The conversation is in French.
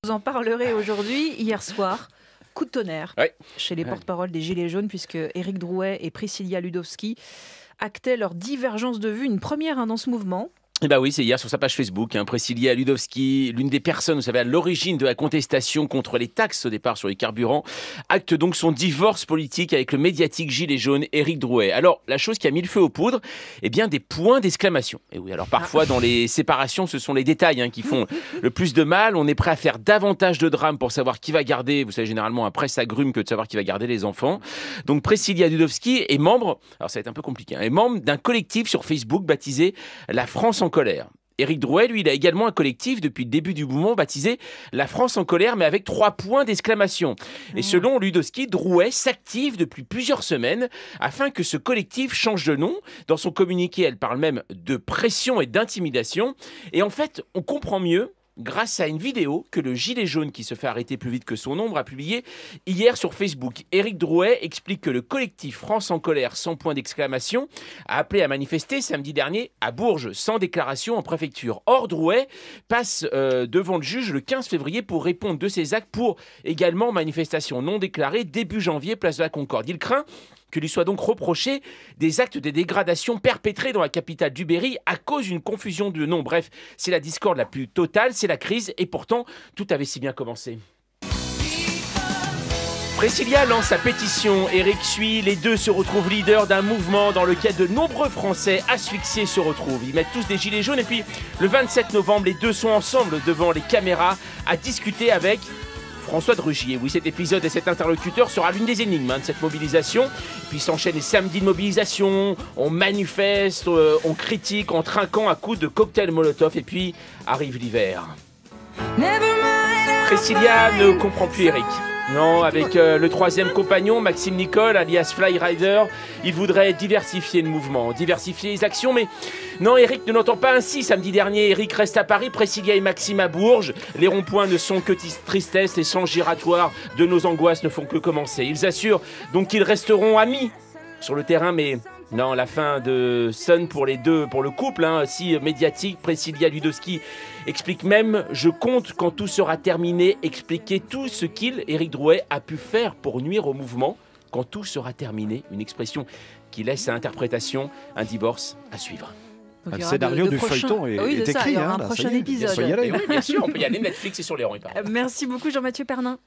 Vous en parlerez aujourd'hui. Hier soir, coup de tonnerre chez les porte-paroles des Gilets jaunes, puisque Éric Drouet et Priscilla Ludowski actaient leur divergence de vue, une première dans ce mouvement. Eh ben oui, c'est hier sur sa page Facebook. Priscilla Ludowski, l'une des personnes, vous savez, à l'origine de la contestation contre les taxes au départ sur les carburants, acte donc son divorce politique avec le médiatique gilet jaune Éric Drouet. Alors, la chose qui a mis le feu aux poudres, eh bien, des points d'exclamation. Et oui, alors parfois, dans les séparations, ce sont les détails qui font le plus de mal. On est prêt à faire davantage de drames pour savoir qui va garder, vous savez, généralement, un presse-agrumes que de savoir qui va garder les enfants. Donc, Priscilla Ludowski est membre, alors ça va être un peu compliqué, est membre d'un collectif sur Facebook baptisé La France en colère. Éric Drouet, lui, il a également un collectif depuis le début du mouvement baptisé La France en colère, mais avec 3 points d'exclamation. Et selon Ludowski, Drouet s'active depuis plusieurs semaines afin que ce collectif change de nom. Dans son communiqué, elle parle même de pression et d'intimidation. Et en fait, on comprend mieux grâce à une vidéo que le gilet jaune qui se fait arrêter plus vite que son ombre a publiée hier sur Facebook. Éric Drouet explique que le collectif France en colère sans point d'exclamation a appelé à manifester samedi dernier à Bourges sans déclaration en préfecture. Or, Drouet passe devant le juge le 15 février pour répondre de ses actes pour également manifestation non déclarée début janvier place de la Concorde. Il craint que lui soit donc reproché des actes de dégradation perpétrés dans la capitale du Berry à cause d'une confusion de noms. Bref, c'est la discorde la plus totale, c'est la crise, et pourtant, tout avait si bien commencé. Priscilla lance sa pétition, Éric suit, les deux se retrouvent leaders d'un mouvement dans lequel de nombreux Français asphyxiés se retrouvent. Ils mettent tous des gilets jaunes et puis le 27 novembre, les deux sont ensemble devant les caméras à discuter avec François de Rugy. Oui, cet épisode et cet interlocuteur sera l'une des énigmes de cette mobilisation. Et puis s'enchaînent les samedis de mobilisation, on manifeste, on critique en trinquant à coups de cocktails Molotov et puis arrive l'hiver. Priscilla ne comprend plus Éric. Non, avec le troisième compagnon, Maxime Nicole, alias Fly Rider, il voudrait diversifier le mouvement, diversifier les actions, mais non, Éric ne l'entend pas ainsi. Samedi dernier, Éric reste à Paris, Priscilla et Maxime à Bourges. Les ronds-points ne sont que tristesse, les sens giratoires de nos angoisses ne font que commencer. Ils assurent donc qu'ils resteront amis sur le terrain, mais non, la fin de sonne pour les deux, pour le couple, si médiatique. Priscilla Ludowski explique même « Je compte quand tout sera terminé, expliquer tout ce qu'il, Éric Drouet, a pu faire pour nuire au mouvement. Quand tout sera terminé », une expression qui laisse à interprétation un divorce à suivre. Le scénario du feuilleton est écrit. Il y aura un prochain épisode. Oui, bien sûr, on peut y aller, Netflix et sur les rangs. Merci beaucoup Jean-Mathieu Pernin.